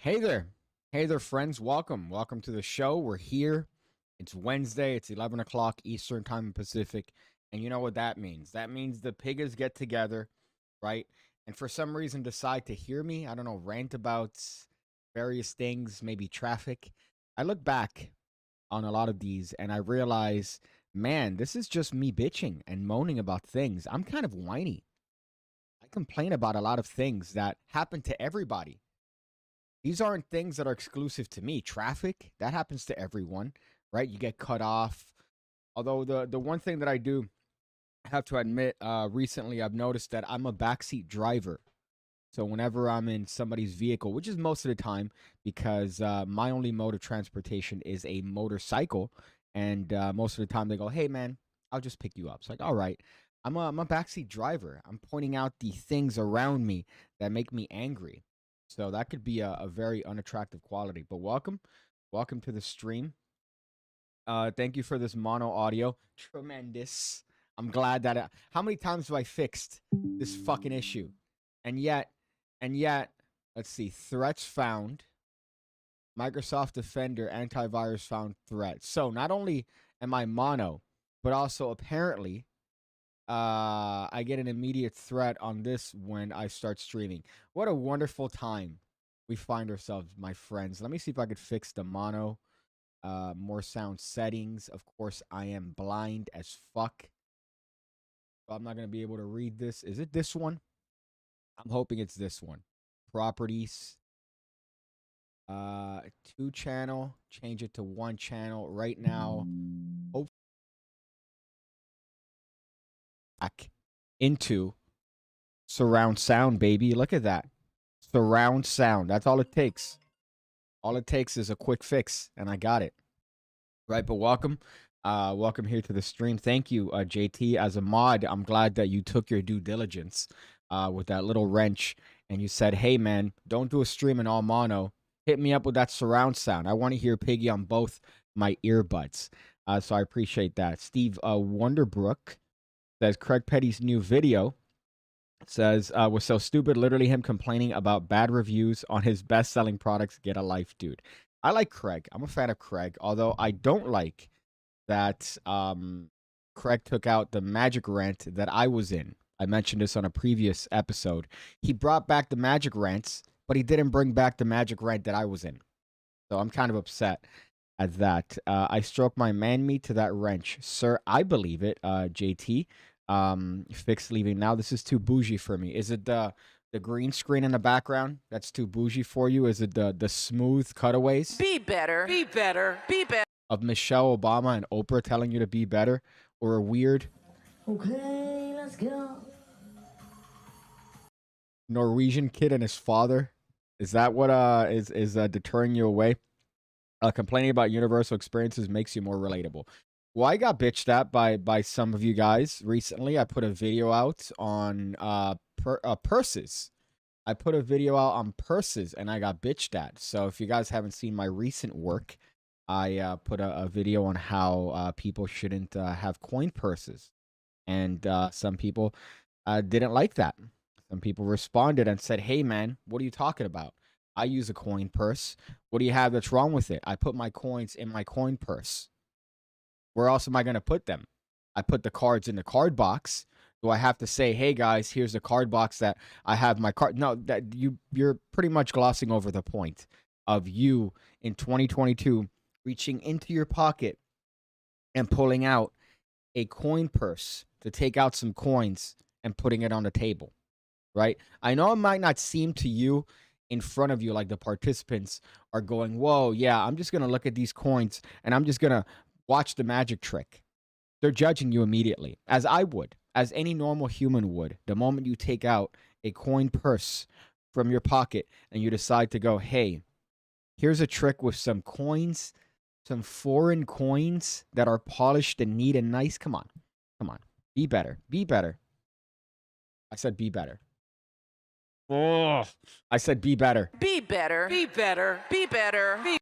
Hey there. Hey there, friends. Welcome. Welcome to the show. We're here. It's Wednesday. It's 11 o'clock Eastern Time in Pacific. And you know what that means? That means the piggas get together, right? And for some reason decide to hear me. I don't know, rant about various things, maybe traffic. I look back on a lot of these and I realize, man, this is just me bitching and moaning about things. I'm kind of whiny. I complain about a lot of things that happen to everybody. These aren't things that are exclusive to me. Traffic, that happens to everyone, right? You get cut off. Although the one thing that I do have to admit, recently I've noticed that I'm a backseat driver. So whenever I'm in somebody's vehicle, which is most of the time, because my only mode of transportation is a motorcycle, and most of the time they go, "Hey man, I'll just pick you up." It's like, all right, I'm a backseat driver. I'm pointing out the things around me that make me angry. So that could be a very unattractive quality. But welcome to the stream. Thank you for this mono audio. Tremendous. I'm glad that how many times have I fixed this fucking issue? And yet, let's see. Threats found. Microsoft Defender antivirus found threats. So not only am I mono, but also apparently I get an immediate threat on this when I start streaming. What a wonderful time we find ourselves, my friends. Let me see if I could fix the mono. More sound settings. Of course, I am blind as fuck. So I'm not going to be able to read this. Is it this one? I'm hoping it's this one. Properties. 2 channel. Change it to 1 channel right now. Hope back into surround sound, baby. Look at that. Surround sound. That's all it takes. All it takes is a quick fix, and I got it. Right, but welcome. Welcome here to the stream. Thank you, JT. As a mod, I'm glad that you took your due diligence with that little wrench, and you said, hey, man, don't do a stream in all mono. Hit me up with that surround sound. I want to hear Piggy on both my earbuds. So I appreciate that. Steve Wonderbrook says Craig Petty's new video says was so stupid, literally him complaining about bad reviews on his best-selling products. Get a life, dude. I like Craig. I'm a fan of Craig, although I don't like that Craig took out the magic rant that I was in. I mentioned this on a previous episode. He brought back the magic rants, but he didn't bring back the magic rant that I was in. So I'm kind of upset at that. I stroked my man meat to that wrench. Sir, I believe it, JT. Fixed leaving now. This is too bougie for me. Is it the green screen in the background that's too bougie for you? Is it the smooth cutaways? Be better. Be better. Be better. Of Michelle Obama and Oprah telling you to be better? Or a weird Okay, let's go. Norwegian kid and his father? Is that what is deterring you away? Complaining about universal experiences makes you more relatable. Well, I got bitched at by some of you guys recently. I put a video out on purses. I put a video out on purses, and I got bitched at. So if you guys haven't seen my recent work, I put a video on how people shouldn't have coin purses. And some people didn't like that. Some people responded and said, hey, man, what are you talking about? I use a coin purse. What do you have that's wrong with it? I put my coins in my coin purse. Where else am I going to put them? I put the cards in the card box. Do I have to say, hey, guys, here's the card box that I have my card? No, that you're pretty much glossing over the point of you in 2022 reaching into your pocket and pulling out a coin purse to take out some coins and putting it on the table, right? I know it might not seem to you in front of you like the participants are going, whoa, yeah, I'm just going to look at these coins and I'm just going to watch the magic trick. They're judging you immediately, as I would, as any normal human would. The moment you take out a coin purse from your pocket and you decide to go, hey, here's a trick with some coins, some foreign coins that are polished and neat and nice. Come on. Come on. Be better. Be better. I said be better. Oh, I said be better. Be better. Be better. Be better. Be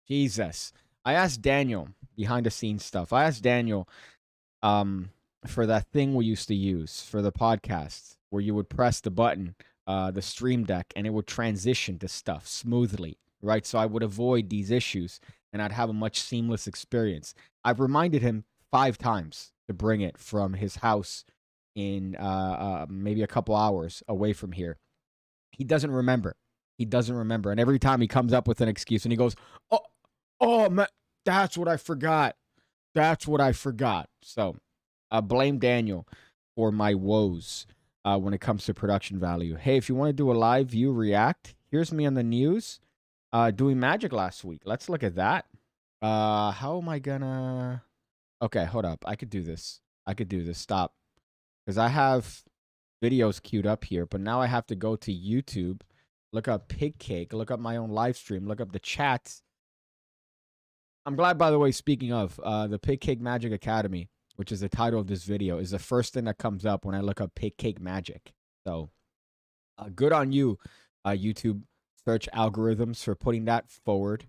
Jesus. I asked Daniel behind the scenes stuff. I asked Daniel for that thing we used to use for the podcast where you would press the button the stream deck, and it would transition to stuff smoothly, right? So I would avoid these issues, and I'd have a much seamless experience. I've reminded him 5 times to bring it from his house in maybe a couple hours away from here. He doesn't remember. He doesn't remember. And every time he comes up with an excuse and he goes, oh, man, that's what I forgot. That's what I forgot. So blame Daniel for my woes when it comes to production value. Hey, if you want to do a live view react, here's me on the news doing magic last week. Let's look at that. How am I gonna... Okay, hold up. I could do this. Stop. Because I have videos queued up here, but now I have to go to YouTube, look up PigCake, look up my own live stream, look up the chats. I'm glad, by the way, speaking of, the PigCake Magic Academy, which is the title of this video, is the first thing that comes up when I look up PigCake Magic. So, good on you, YouTube search algorithms, for putting that forward.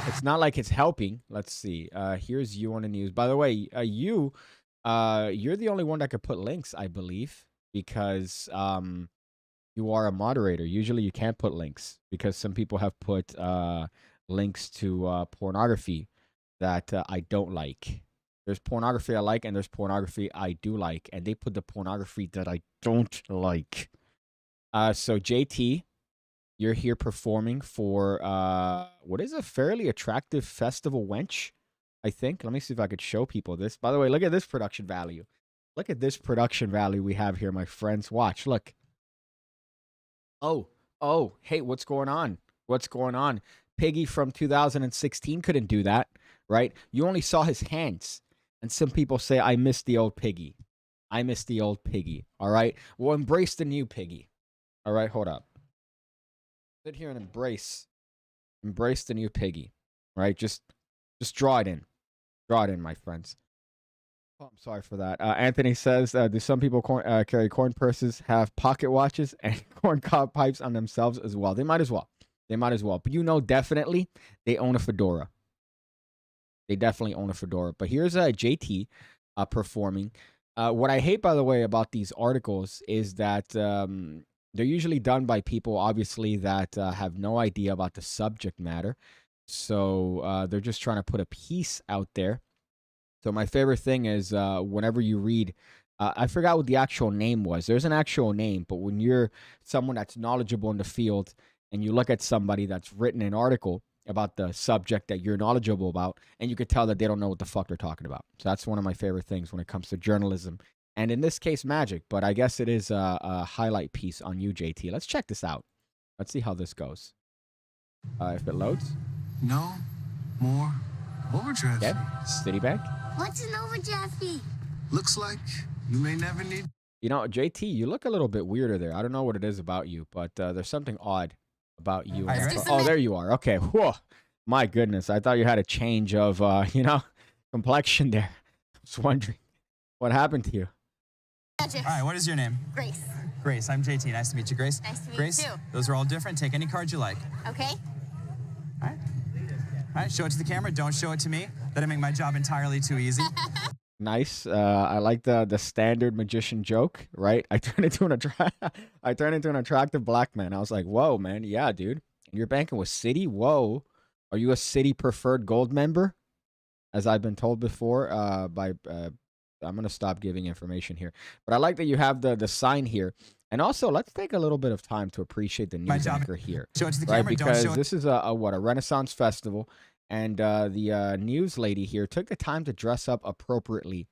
It's not like it's helping. Let's see. Here's you on the news. By the way, you're the only one that could put links, I believe, because you are a moderator. Usually you can't put links because some people have put links to pornography that I don't like. There's pornography I like and there's pornography I do like, and they put the pornography that I don't like. So JT, you're here performing for what is a fairly attractive festival wench, I think. Let me see if I could show people this. By the way, look at this production value. Look at this production value we have here, my friends. Watch, look. Oh, hey, what's going on? What's going on? Piggy from 2016 couldn't do that, right? You only saw his hands. And some people say, I miss the old Piggy. I miss the old Piggy, all right? Well, embrace the new Piggy. All right, hold up. Sit here and embrace the new Piggy, right? Just draw it in. Draw it in, my friends. Oh, I'm sorry for that. Anthony says, do some people carry corn purses, have pocket watches, and corn cob pipes on themselves as well? They might as well. But you know, definitely, they own a fedora. They definitely own a fedora. But here's JT performing. What I hate, by the way, about these articles is that they're usually done by people, obviously, that have no idea about the subject matter. So they're just trying to put a piece out there. So my favorite thing is whenever you read, I forgot what the actual name was. There's an actual name, but when you're someone that's knowledgeable in the field and you look at somebody that's written an article about the subject that you're knowledgeable about, and you could tell that they don't know what the fuck they're talking about. So that's one of my favorite things when it comes to journalism. And in this case, magic, but I guess it is a highlight piece on you, JT. Let's check this out. Let's see how this goes. If it loads. No more overdraft Okay. fees. Citibank. What's an overdraft fee? Looks like you may never need. You know, JT, you look a little bit weirder there. I don't know what it is about you, but there's something odd about you. Oh, there you are. Okay. Whoa. My goodness. I thought you had a change of, complexion there. I was wondering what happened to you. All right, what is your name? Grace. Grace, I'm JT. Nice to meet you, Grace. Nice to meet Grace, you too. those are all different. Take any card you like. Okay. All right, show it to the camera. Don't show it to me. That'll make my job entirely too easy. Nice. I like the standard magician joke, right? I turn into an attractive black man. I was like, whoa, man. Yeah, dude. You're banking with Citi? Whoa. Are you a Citi preferred gold member? As I've been told before, I'm gonna stop giving information here. But I like that you have the sign here. And also, let's take a little bit of time to appreciate the news anchor here. Show it to the right? camera. Because Don't show this is a Renaissance festival. And the news lady here took the time to dress up appropriately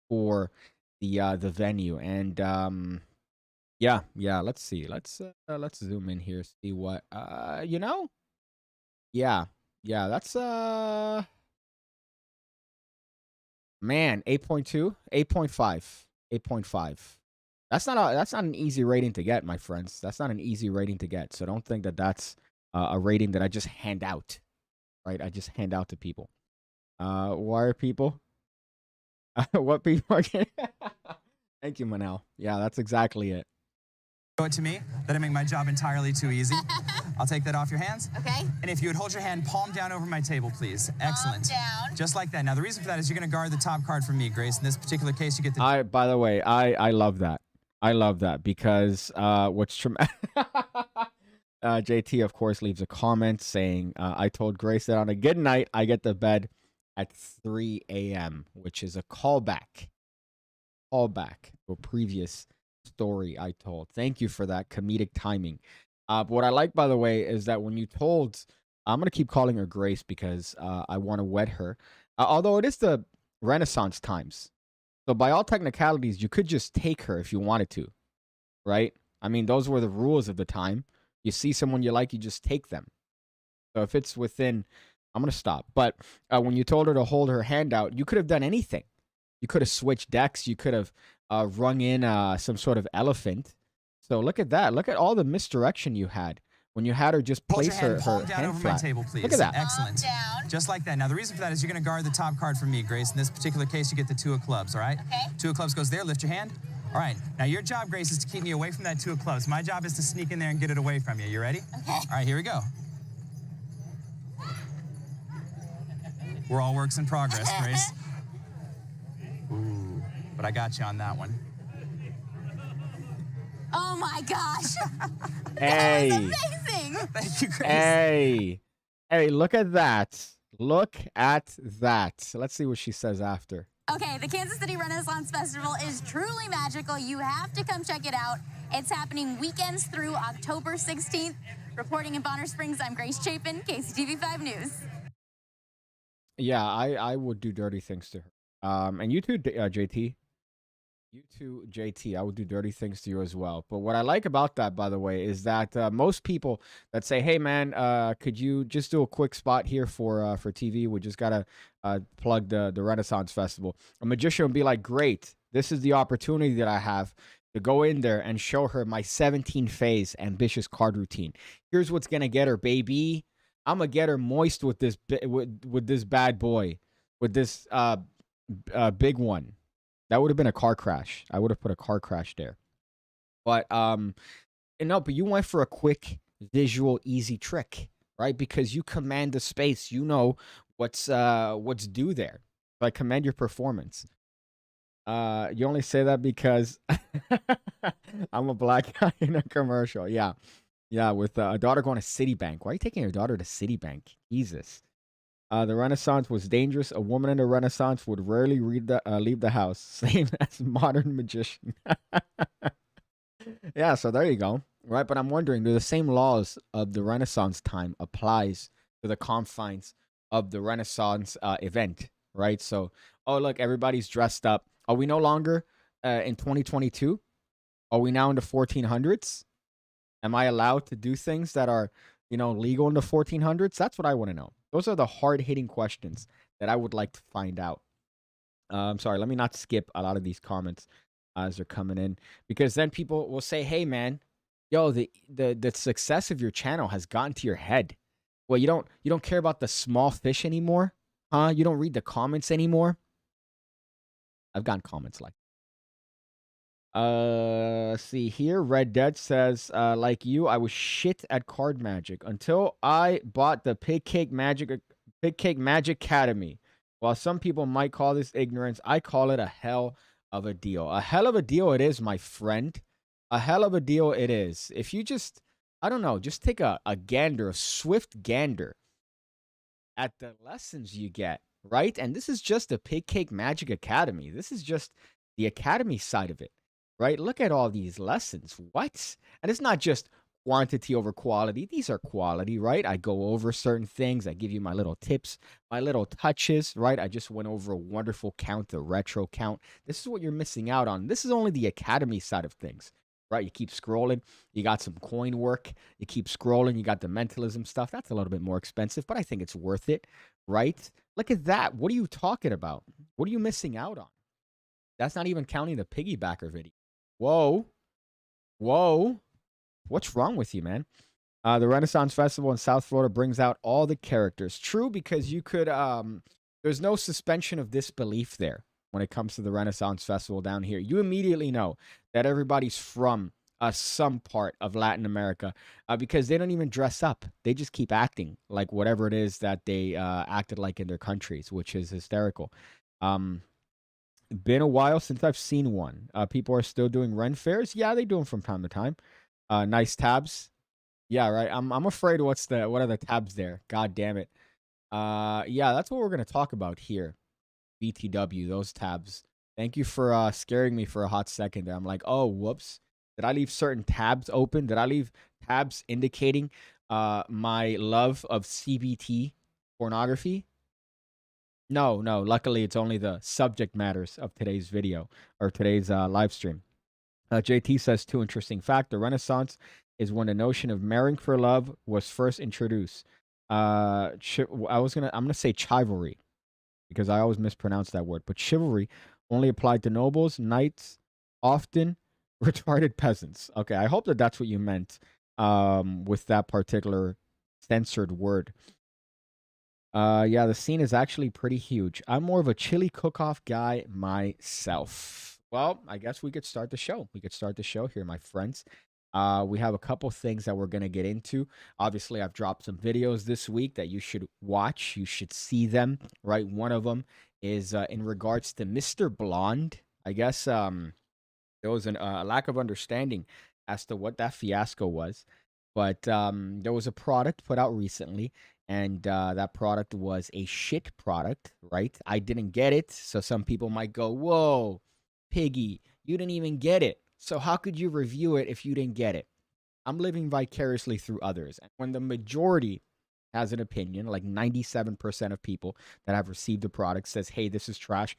for the venue. And yeah. Let's see. Let's zoom in here. See what Yeah. That's man, 8.2, 8.5, 8.5. That's not an easy rating to get, my friends. That's not an easy rating to get. So don't think that that's a rating that I just hand out. Right, I just hand out to people. Why are people? What people are getting? Thank you, Manel. Yeah, that's exactly it. Show it to me. That'll make my job entirely too easy. I'll take that off your hands. Okay. And if you would hold your hand palm down over my table, please. Excellent. Palm down. Just like that. Now, the reason for that is you're going to guard the top card from me, Grace. In this particular case, you get the... By the way, I love that. I love that because what's traumatic. JT, of course, leaves a comment saying, I told Grace that on a good night, I get to bed at 3 a.m., which is a callback to a previous story I told. Thank you for that comedic timing. But what I like, by the way, is that when you told, I'm going to keep calling her Grace because I want to wed her. Although it is the Renaissance times. So by all technicalities, you could just take her if you wanted to, right? I mean, those were the rules of the time. You see someone you like, you just take them. So if it's within, I'm going to stop. But when you told her to hold her hand out, you could have done anything. You could have switched decks. You could have rung in some sort of elephant. So look at that. Look at all the misdirection you had when you had her just place her palm down hand over flat. my table, please. Look at that. Excellent. Just like that. Now, the reason for that is you're going to guard the top card from me, Grace. In this particular case, you get the 2 of clubs, all right? Okay. 2 of clubs goes there. Lift your hand. All right. Now, your job, Grace, is to keep me away from that 2 of clubs. My job is to sneak in there and get it away from you. You ready? Okay. All right, here we go. We're all works in progress, Grace. Ooh, but I got you on that one. Oh my gosh. Hey. That was amazing. Thank you, Grace. Hey, look at that. Look at that. Let's see what she says after. Okay, the Kansas City Renaissance Festival is truly magical. You have to come check it out. It's happening weekends through October 16th. Reporting in Bonner Springs, I'm Grace Chapin, KCTV5 News. Yeah, I would do dirty things to her. And you too, JT. You too, JT. I would do dirty things to you as well. But what I like about that, by the way, is that most people that say, "Hey, man, could you just do a quick spot here for TV? We just gotta plug the Renaissance Festival." A magician would be like, "Great, this is the opportunity that I have to go in there and show her my 17 phase ambitious card routine. Here's what's gonna get her, baby. I'm gonna get her moist with this with this bad boy, with this big one." That would have been a car crash. I would have put a car crash there. But but you went for a quick visual easy trick, right? Because you command the space. You know what's due there. So I commend your performance. You only say that because I'm a black guy in a commercial. Yeah. Yeah, with a daughter going to Citibank. Why are you taking your daughter to Citibank? Jesus. The Renaissance was dangerous. A woman in the Renaissance would rarely leave the house. Same as modern magician. Yeah, so there you go. Right, but I'm wondering, do the same laws of the Renaissance time applies to the confines of the Renaissance event? Right, so, oh, look, everybody's dressed up. Are we no longer in 2022? Are we now in the 1400s? Am I allowed to do things that are, legal in the 1400s? That's what I want to know. Those are the hard-hitting questions that I would like to find out. I'm sorry, let me not skip a lot of these comments as they're coming in, because then people will say, "Hey, man, yo, the success of your channel has gotten to your head. Well, you don't care about the small fish anymore, huh? You don't read the comments anymore." I've gotten comments like, see here. Red Dead says, like you, I was shit at card magic until I bought the PigCake Magic Academy. While some people might call this ignorance, I call it a hell of a deal. A hell of a deal it is, my friend. A hell of a deal it is. If you just, I don't know, just take a gander, a swift gander at the lessons you get, right? And this is just the PigCake Magic Academy. This is just the academy side of it. Right? Look at all these lessons. What? And it's not just quantity over quality. These are quality, right? I go over certain things. I give you my little tips, my little touches, right? I just went over a wonderful count, the retro count. This is what you're missing out on. This is only the academy side of things, right? You keep scrolling. You got some coin work. You keep scrolling. You got the mentalism stuff. That's a little bit more expensive, but I think it's worth it, right? Look at that. What are you talking about? What are you missing out on? That's not even counting the piggybacker video. Whoa. What's wrong with you, man? The Renaissance Festival in South Florida brings out all the characters. True, because you could, there's no suspension of disbelief there when it comes to the Renaissance Festival down here. You immediately know that everybody's from some part of Latin America because they don't even dress up. They just keep acting like whatever it is that they acted like in their countries, which is hysterical. Been a while since I've seen one. People are still doing Ren fairs. Yeah, they do them from time to time. Nice tabs. Yeah, right. I'm afraid what are the tabs there? God damn it. Yeah, that's what we're gonna talk about here. BTW, those tabs. Thank you for scaring me for a hot second there. I'm like, oh, whoops. Did I leave certain tabs open? Did I leave tabs indicating my love of CBT pornography? No. Luckily, it's only the subject matters of today's video or today's live stream. JT says, too interesting fact. The Renaissance is when the notion of marrying for love was first introduced. I'm gonna say chivalry because I always mispronounce that word. But chivalry only applied to nobles, knights, often retarded peasants. Okay, I hope that that's what you meant with that particular censored word. Yeah, the scene is actually pretty huge. I'm more of a chili cook-off guy myself. Well, I guess we could start the show. We could start the show here, my friends. We have a couple things that we're going to get into. Obviously, I've dropped some videos this week that you should watch. You should see them, right? One of them is in regards to Mr. Blonde. I guess there was a lack of understanding as to what that fiasco was. But there was a product put out recently, and that product was a shit product, right? I didn't get it, so some people might go, whoa, Piggy, you didn't even get it. So how could you review it if you didn't get it? I'm living vicariously through others. And when the majority has an opinion, like 97% of people that have received the product says, hey, this is trash,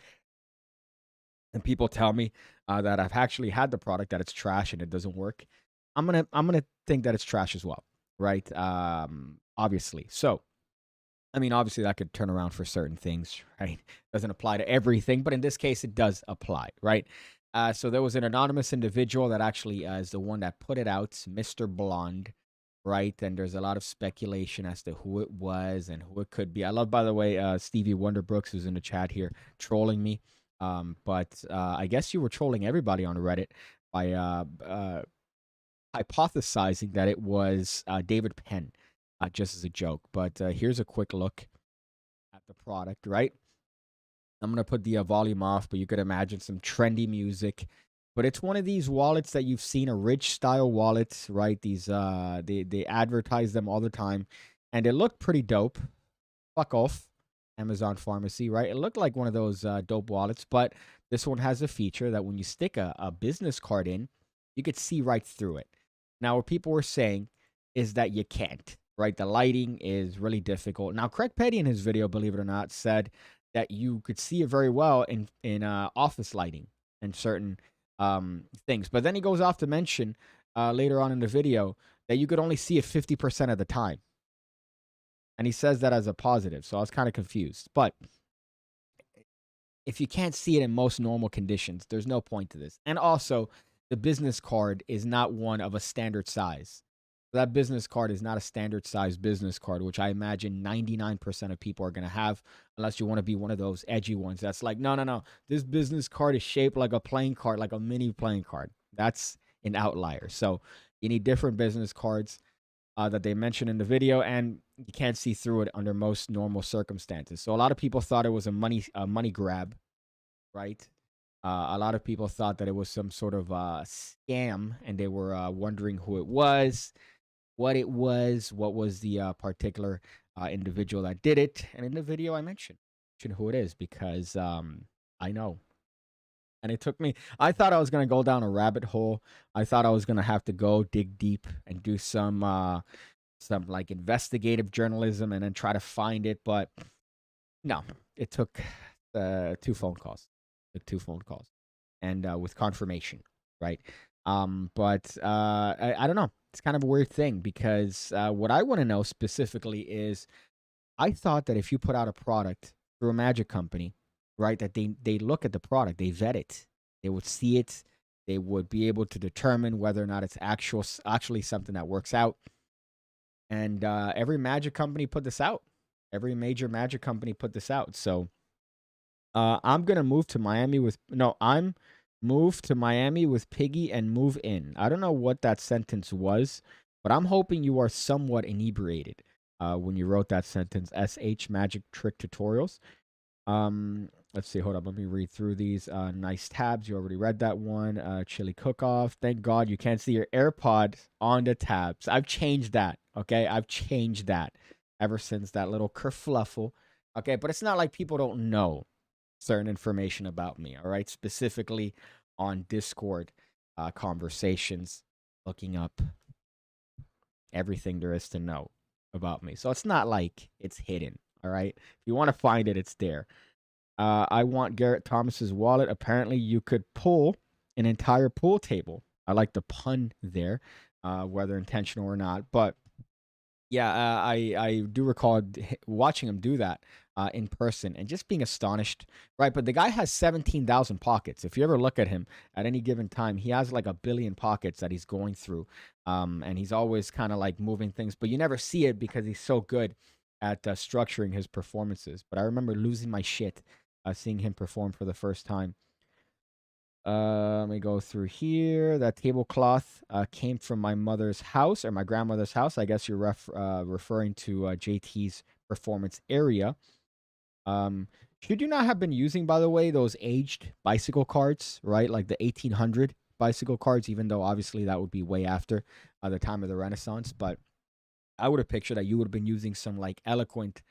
and people tell me that I've actually had the product, that it's trash and it doesn't work, I'm gonna think that it's trash as well, right? Obviously. So, I mean, obviously that could turn around for certain things, right? Doesn't apply to everything, but in this case, it does apply, right? So there was an anonymous individual that actually is the one that put it out, Mr. Blonde, right? And there's a lot of speculation as to who it was and who it could be. I love, by the way, Stevie Wonderbrooks, who's in the chat here, trolling me. But I guess you were trolling everybody on Reddit by hypothesizing that it was David Penn, just as a joke. But here's a quick look at the product, right? I'm going to put the volume off, but you could imagine some trendy music. But it's one of these wallets that you've seen, a rich style wallets, right? These they advertise them all the time, and it looked pretty dope. Fuck off, Amazon Pharmacy, right? It looked like one of those dope wallets, but this one has a feature that when you stick a business card in, you could see right through it. Now, what people were saying is that you can't, right? The lighting is really difficult. Now, Craig Petty in his video, believe it or not, said that you could see it very well in office lighting and certain things. But then he goes off to mention later on in the video that you could only see it 50% of the time. And he says that as a positive. So I was kind of confused. But if you can't see it in most normal conditions, there's no point to this. And also, the business card is not one of a standard size. That business card is not a standard size business card, which I imagine 99% of people are going to have, unless you want to be one of those edgy ones that's like, no. This business card is shaped like a playing card, like a mini playing card. That's an outlier. So you need different business cards that they mentioned in the video, and you can't see through it under most normal circumstances. So a lot of people thought it was a money grab, right? A lot of people thought that it was some sort of scam, and they were wondering who it was, what was the particular individual that did it. And in the video, I mentioned who it is because I know. And it took me, I thought I was going to go down a rabbit hole. I thought I was going to have to go dig deep and do some like investigative journalism and then try to find it. But no, it took 2 phone calls. And with confirmation, right? But I don't know. It's kind of a weird thing because what I want to know specifically is I thought that if you put out a product through a magic company, right, that they look at the product, they vet it, they would see it, they would be able to determine whether or not it's actually something that works out. And every magic company put this out. Every major magic company put this out. So I'm gonna move to Miami with Piggy and move in. I don't know what that sentence was, but I'm hoping you are somewhat inebriated when you wrote that sentence. SH Magic Trick Tutorials. Let's see. Hold up. Let me read through these. Nice tabs. You already read that one. Chili cook-off. Thank God you can't see your AirPod on the tabs. I've changed that. Okay, I've changed that ever since that little kerfluffle. Okay, but it's not like people don't know certain information about me. All right, specifically on Discord conversations, looking up everything there is to know about me. So it's not like it's hidden. All right, if you want to find it, it's there. I want Garrett Thomas's wallet. Apparently, you could pull an entire pool table. I like the pun there, whether intentional or not. But yeah, I do recall watching him do that in person and just being astonished, right? But the guy has 17,000 pockets. If you ever look at him at any given time, he has like a billion pockets that he's going through. And he's always kind of like moving things, but you never see it because he's so good at structuring his performances. But I remember losing my shit seeing him perform for the first time. Let me go through here. That tablecloth came from my mother's house or my grandmother's house. I guess you're referring to JT's performance area. Should you not have been using, by the way, those aged bicycle cards, right? Like the 1800 bicycle cards, even though obviously that would be way after the time of the Renaissance. But I would have pictured that you would have been using some like eloquent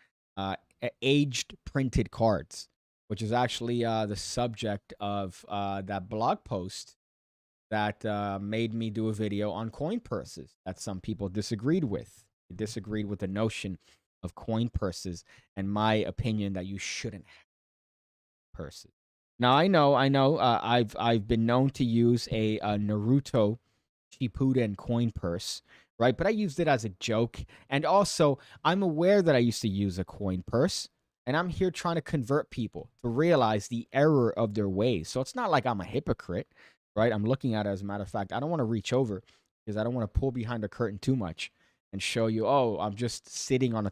aged printed cards, which is actually the subject of that blog post that made me do a video on coin purses that some people disagreed with. They disagreed with the notion of coin purses and my opinion that you shouldn't have purses. Now, I know, I've been known to use a Naruto Shippuden coin purse, right? But I used it as a joke. And also, I'm aware that I used to use a coin purse. And I'm here trying to convert people to realize the error of their ways. So it's not like I'm a hypocrite, right? I'm looking at it, as a matter of fact. I don't want to reach over because I don't want to pull behind the curtain too much and show you, oh, I'm just sitting on a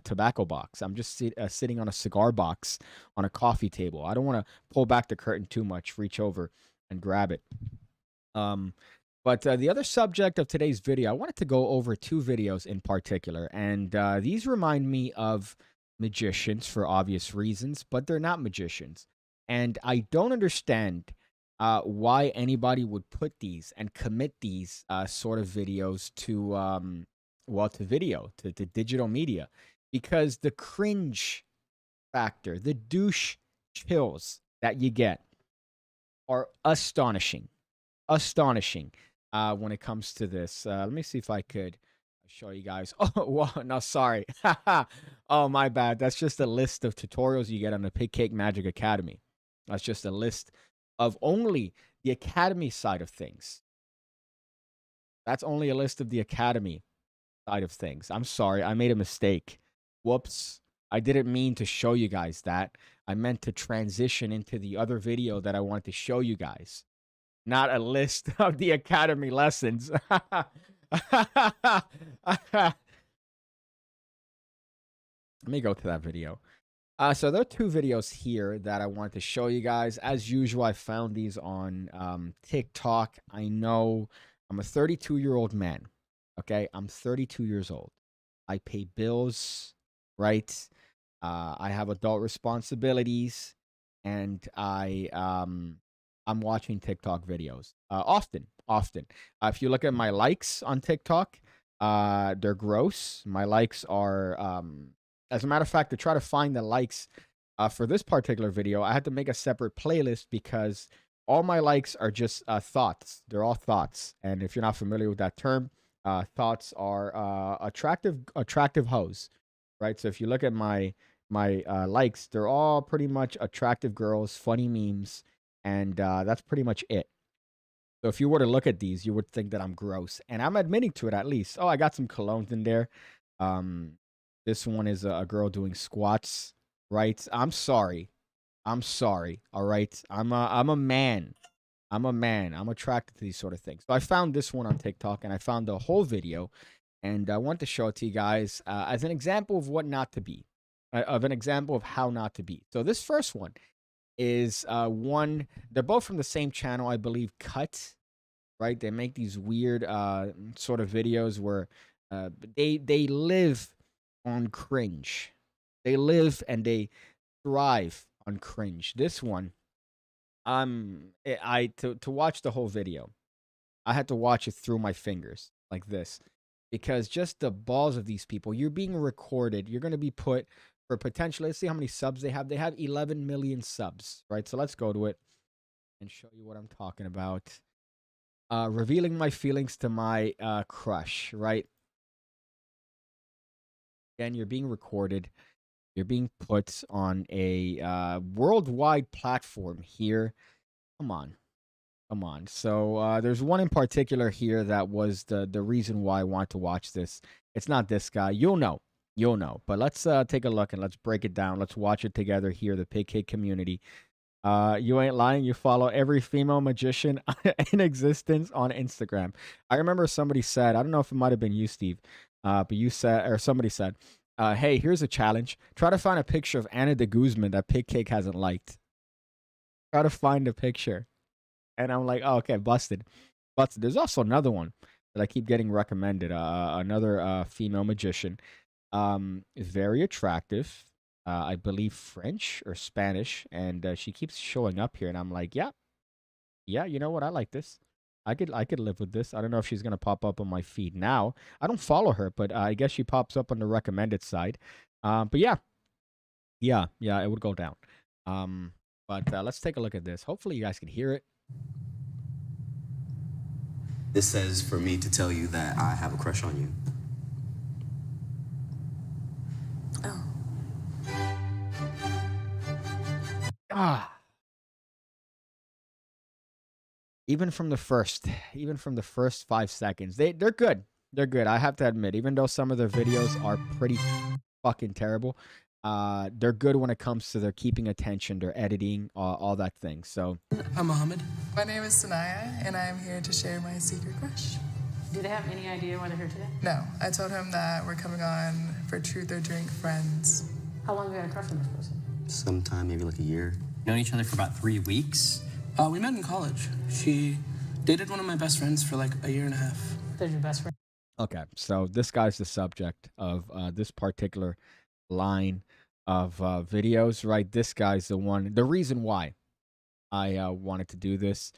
tobacco box. I'm just sitting on a cigar box on a coffee table. I don't want to pull back the curtain too much, reach over and grab it. But the other subject of today's video, I wanted to go over two videos in particular. And these remind me of magicians for obvious reasons, but they're not magicians. And I don't understand why anybody would put these and commit these sort of videos to, to digital media, because the cringe factor, the douche chills that you get are astonishing. Astonishing when it comes to this. Let me see if I could show you guys. Oh, well, no, sorry. Oh, my bad. That's just a list of tutorials you get on the PigCake Magic Academy. That's just a list of only the Academy side of things. That's only a list of the Academy side of things. I'm sorry. I made a mistake. Whoops. I didn't mean to show you guys that. I meant to transition into the other video that I wanted to show you guys. Not a list of the Academy lessons. Let me go to that video. So there are two videos here that I wanted to show you guys. As usual, I found these on TikTok. I know I'm a 32-year-old man. Okay, I'm 32 years old. I pay bills, right? I have adult responsibilities, and I'm watching TikTok videos often. If you look at my likes on TikTok, they're gross. My likes are, as a matter of fact, to try to find the likes for this particular video, I had to make a separate playlist because all my likes are just thoughts. They're all thoughts. And if you're not familiar with that term, thoughts are attractive hoes, right? So if you look at my likes, they're all pretty much attractive girls, funny memes, and that's pretty much it. So if you were to look at these, you would think that I'm gross, and I'm admitting to it at least. Oh, I got some colognes in there. This one is a girl doing squats, right? I'm sorry. All right. I'm a man. I'm attracted to these sort of things. So I found this one on TikTok, and I found the whole video, and I want to show it to you guys as an example of what not to be, of an example of how not to be. So this first one is one. They're both from the same channel, I believe. Cut, right? They make these weird sort of videos where they live on cringe. They live and they thrive on cringe. This one, to watch the whole video, I had to watch it through my fingers like this because just the balls of these people. You're being recorded. You're going to be put for potential. Let's see how many subs they have. They have 11 million subs, right? So let's go to it and show you what I'm talking about. Revealing my feelings to my crush, right? Again, you're being recorded. You're being put on a worldwide platform here. Come on. Come on. So there's one in particular here that was the reason why I want to watch this. It's not this guy. You'll know. You'll know. But let's take a look and let's break it down. Let's watch it together here, the PigCake community. You ain't lying. You follow every female magician in existence on Instagram. I remember somebody said, I don't know if it might have been you, Steve, but you said, or somebody said, hey, here's a challenge. Try to find a picture of Anna de Guzman that PigCake hasn't liked. Try to find a picture. And I'm like, oh, okay, busted. Busted. There's also another one that I keep getting recommended. Another female magician. Very attractive. I believe French or Spanish. And she keeps showing up here. And I'm like, yeah, you know what? I like this. I could live with this. I don't know if she's going to pop up on my feed now. I don't follow her, but I guess she pops up on the recommended side. But yeah, it would go down. But let's take a look at this. Hopefully you guys can hear it. This says for me to tell you that I have a crush on you. Oh. Even from the first 5 seconds, they're good. They're good. I have to admit, even though some of their videos are pretty fucking terrible, they're good when it comes to their keeping attention, their editing, all that thing. So I'm Mohammed. My name is Sanaya, and I am here to share my secret crush. Do they have any idea why they're here today? No, I told him that we're coming on for Truth or Drink Friends. How long have you had a crush on this person? Sometime, maybe like a year. Known each other for about 3 weeks. We met in college. She dated one of my best friends for like a year and a half. They're your best friend. okay, so this guy's the subject of this particular line of videos, right? This guy's the reason why I wanted to do this.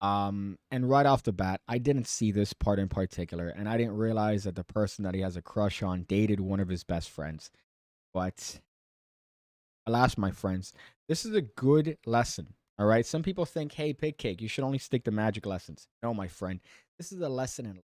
And right off the bat, I didn't see this part in particular, and I didn't realize that the person that he has a crush on dated one of his best friends. But alas, my friends, this is a good lesson. All right. Some people think, hey, PigCake, you should only stick to magic lessons. No, my friend, this is a lesson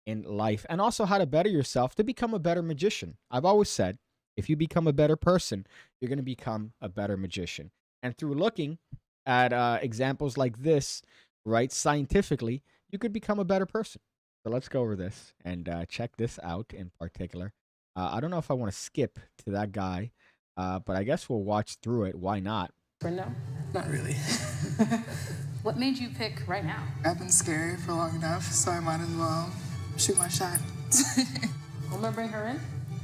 in life, and also how to better yourself to become a better magician. I've always said, if you become a better person, you're going to become a better magician. And through looking at examples like this, right, scientifically, you could become a better person. So let's go over this and check this out in particular. I don't know if I want to skip to that guy, but I guess we'll watch through it. Why not? No? Not really. What made you pick right now? I've been scared for long enough, so I might as well shoot my shot. I'm gonna bring her in.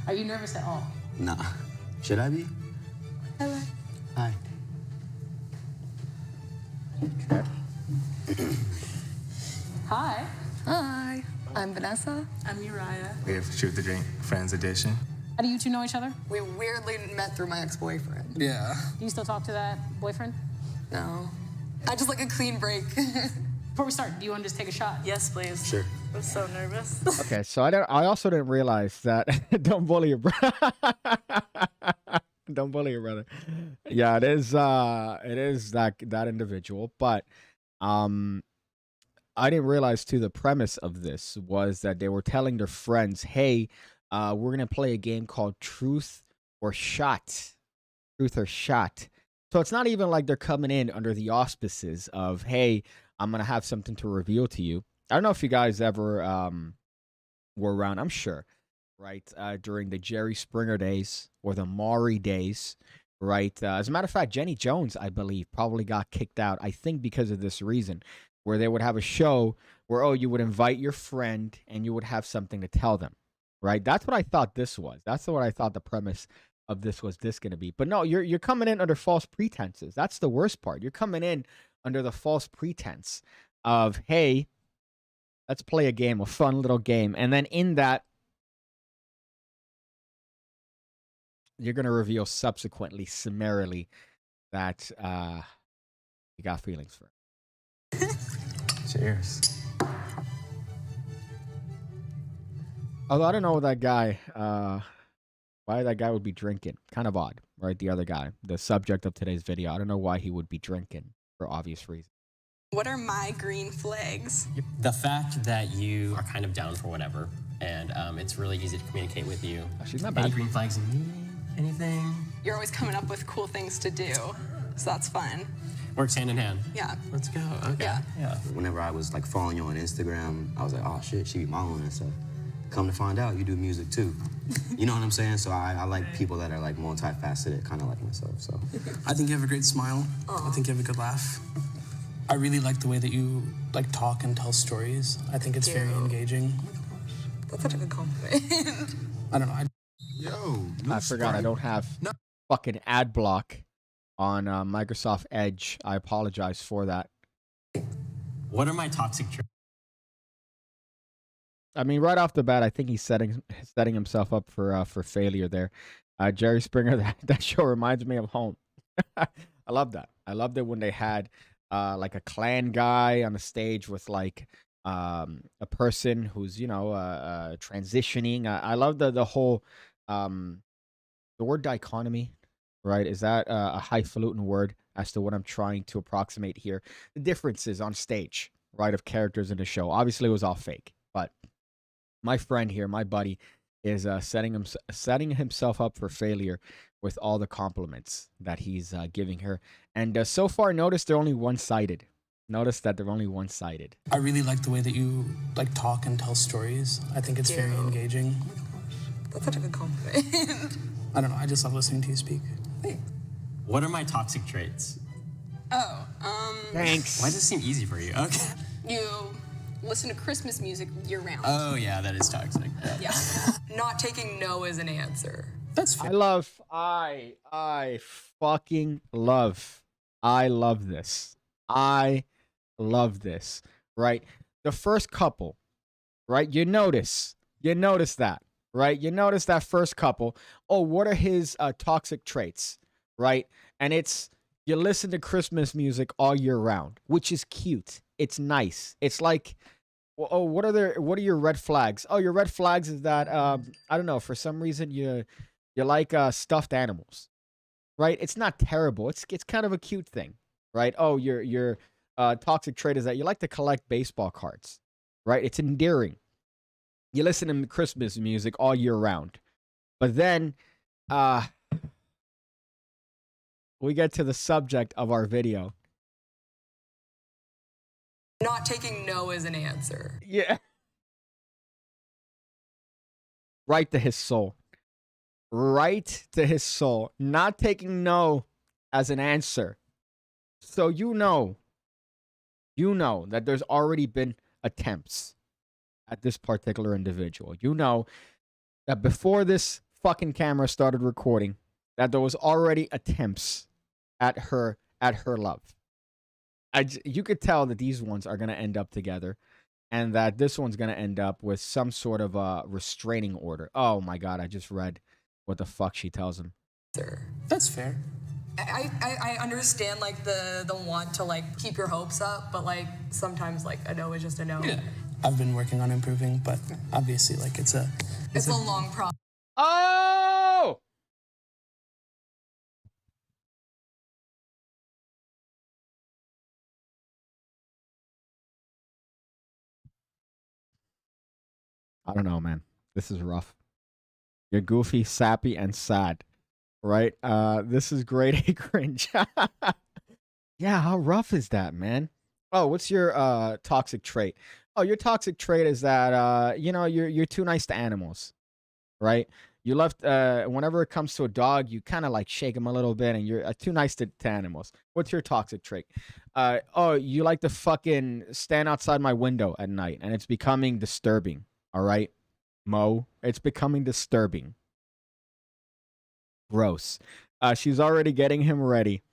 Are you nervous at all? Nah. Should I be? Hello. Hi. Hi. Hi. I'm Vanessa. I'm Uriah. We have Truth or Drink Friends Edition. How do you two know each other? We weirdly met through my ex-boyfriend. Yeah. Do you still talk to that boyfriend? No. I just like a clean break. Before we start, do you want to just take a shot? Yes, please. Sure. I'm so nervous. Okay, so I also didn't realize that. Don't bully your brother. Don't bully your brother. Yeah, it is that individual, but I didn't realize too the premise of this was that they were telling their friends, hey, we're gonna play a game called Truth or Shot. Truth or Shot. So it's not even like they're coming in under the auspices of, hey, I'm gonna have something to reveal to you. I don't know if you guys ever were around, I'm sure, right? During the Jerry Springer days or the Maury days, right? As a matter of fact, Jenny Jones, I believe, probably got kicked out, I think because of this reason, where they would have a show where, oh, you would invite your friend and you would have something to tell them, right? That's what I thought this was. That's what I thought the premise of this was going to be. But no, you're coming in under false pretenses. That's the worst part. You're coming in under the false pretense of, hey, let's play a game, a fun little game. And then in that, you're gonna reveal subsequently, summarily, that you got feelings for her. Cheers. Although I don't know that guy, why that guy would be drinking. Kind of odd, right? The other guy, the subject of today's video. I don't know why he would be drinking for obvious reasons. What are my green flags? The fact that you are kind of down for whatever, and it's really easy to communicate with you. She's not Any bad. green flags in me? Anything? You're always coming up with cool things to do, so that's fun. Works hand in hand. Yeah. Let's go. Okay. Yeah. Whenever I was like following you on Instagram, I was like, oh shit, she be modeling and stuff. Come to find out, you do music too. You know what I'm saying? So I like people that are like multifaceted, kind of like myself. So I think you have a great smile. I think you have a good laugh. I really like the way that you like talk and tell stories. I think it's very engaging. That's such a good compliment. I don't know. Yo, I forgot I don't have fucking ad block on Microsoft Edge. I apologize for that. What are my toxic traits? I mean, right off the bat, I think he's setting himself up for failure there. Jerry Springer, that show reminds me of home. I love that. I loved it when they had like a clan guy on the stage with like a person who's transitioning. I love the whole the word dichotomy, right? Is that a highfalutin word as to what I'm trying to approximate here? The differences on stage, right, of characters in the show. Obviously, it was all fake, but my friend here, my buddy, is setting himself up for failure with all the compliments that he's giving her. And so far, notice they're only one-sided. Notice that they're only one-sided. I really like the way that you like talk and tell stories. I think it's very engaging. That's such a good compliment. I don't know. I just love listening to you speak. What are my toxic traits? Thanks. Why does it seem easy for you? Okay. You listen to Christmas music year-round. Oh, yeah, that is toxic. Yeah. Not taking no as an answer. That's fair. I fucking love. I love this. I love this. Right? The first couple, right? You notice that, right? You notice that first couple. Oh, what are his toxic traits, right? And it's you listen to Christmas music all year round, which is cute. It's nice. It's like, oh, what are your red flags? Oh, your red flags is that I don't know, for some reason you like stuffed animals, right? It's not terrible. It's kind of a cute thing, right? Oh, your toxic trait is that you like to collect baseball cards, right? It's endearing. You listen to Christmas music all year round, but then we get to the subject of our video. Not taking no as an answer. Yeah. Right to his soul. Right to his soul. Not taking no as an answer. So you know that there's already been attempts at this particular individual. You know that before this fucking camera started recording, that there was already attempts at her love. You could tell that these ones are going to end up together and that this one's going to end up with some sort of a restraining order. Oh my God, I just read what the fuck she tells him. That's fair. I understand like the want to like keep your hopes up, but like sometimes like a no is just a no. Yeah. I've been working on improving, but obviously like it's a long process. Oh! I don't know, man. This is rough. You're goofy, sappy, and sad. Right? This is grade A cringe. Yeah, how rough is that, man? Oh, what's your toxic trait? Oh, your toxic trait is that you're too nice to animals. Right? You love whenever it comes to a dog, you kind of like shake him a little bit and you're too nice to animals. What's your toxic trait? Oh, you like to fucking stand outside my window at night and it's becoming disturbing. All right, Mo, it's becoming disturbing. Gross. She's already getting him ready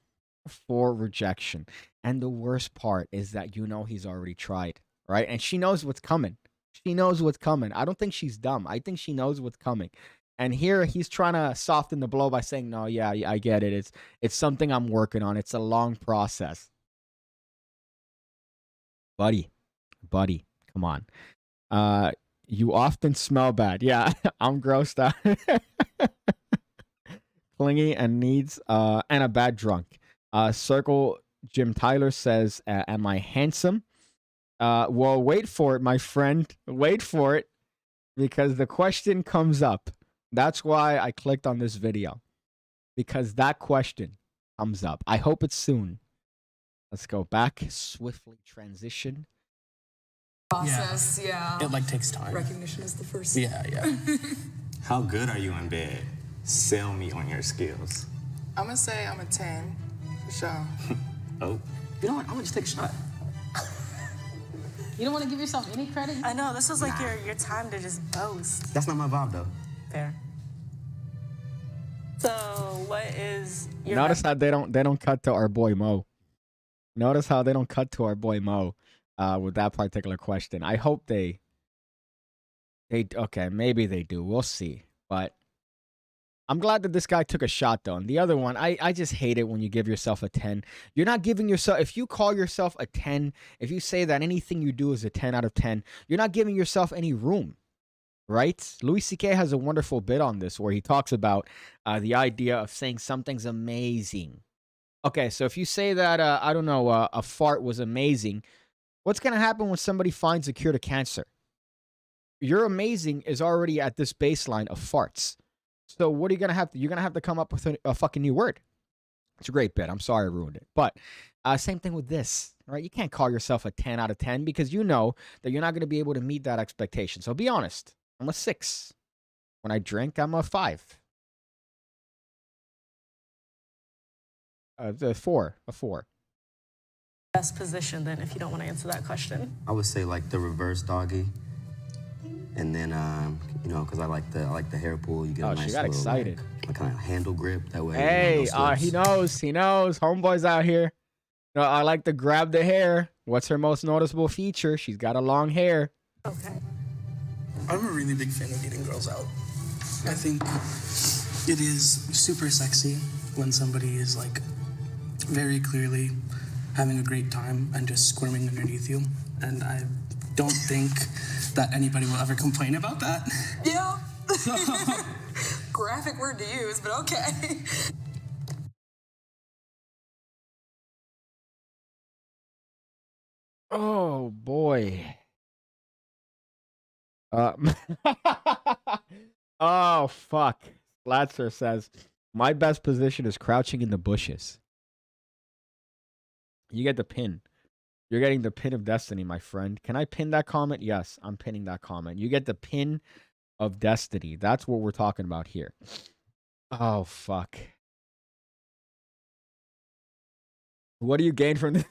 for rejection. And the worst part is that he's already tried, right? And she knows what's coming. She knows what's coming. I don't think she's dumb. I think she knows what's coming. And here he's trying to soften the blow by saying, no, yeah, I get it. It's something I'm working on. It's a long process. Buddy, come on. You often smell bad. Yeah, I'm grossed out. Clingy and needs and a bad drunk. Circle Jim Tyler says, am I handsome? Well, wait for it, my friend. Wait for it, because the question comes up. That's why I clicked on this video, because that question comes up. I hope it's soon. Let's go back. Swiftly transition. Process, yeah. It like takes time. Recognition is the first. Yeah. How good are you in bed? Sell me on your skills. I'm gonna say I'm a 10, for sure. Oh. You know what? I'm gonna just take a shot. You don't want to give yourself any credit? I know, this was like your time to just boast. That's not my vibe, though. Fair. So, what is your... Notice how they don't cut to our boy Mo. Notice how they don't cut to our boy Mo with that particular question. I hope they okay, maybe they do. We'll see. But I'm glad that this guy took a shot, though. And the other one, I just hate it when you give yourself a 10. You're not giving yourself... If you call yourself a 10, if you say that anything you do is a 10 out of 10, you're not giving yourself any room, right? Louis C.K. has a wonderful bit on this where he talks about the idea of saying something's amazing. Okay, so if you say that, I don't know, a fart was amazing, what's going to happen when somebody finds a cure to cancer? Your amazing is already at this baseline of farts. So what are you going to have to... You're going to have to come up with a fucking new word. It's a great bit. I'm sorry I ruined it. But same thing with this, right? You can't call yourself a 10 out of 10 because you know that you're not going to be able to meet that expectation. So be honest. I'm a 6. When I drink, I'm a 5. A 4. Best position, then, if you don't want to answer that question? I would say like the reverse doggy. And then, you know, because I like the hair pull. You get a nice she got little, excited. Like kind of handle grip. That way. Hey, you know, no he knows. Homeboy's out here. No, I like to grab the hair. What's her most noticeable feature? She's got a long hair. Okay. I'm a really big fan of eating girls out. I think it is super sexy when somebody is like very clearly having a great time and just squirming underneath you. And I don't think that anybody will ever complain about that. Yeah. Graphic word to use, but okay. Oh boy. Oh fuck. Slatzer says, my best position is crouching in the bushes. You get the pin. You're getting the pin of destiny, my friend. Can I pin that comment? Yes, I'm pinning that comment. You get the pin of destiny. That's what we're talking about here. Oh, fuck. What do you gain from this?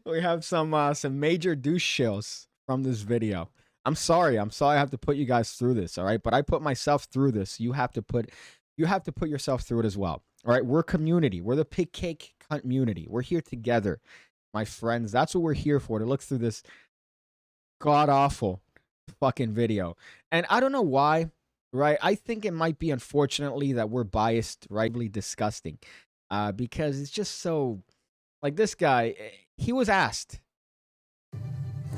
We have some major douche chills from this video. I'm sorry I have to put you guys through this, all right? But I put myself through this. You have to put yourself through it as well. All right, we're community. We're the PigCake community. We're here together, my friends. That's what we're here for, to look through this god-awful fucking video. And I don't know why, right? I think it might be, unfortunately, that we're biased, rightly disgusting. Because it's just so... Like, this guy, he was asked.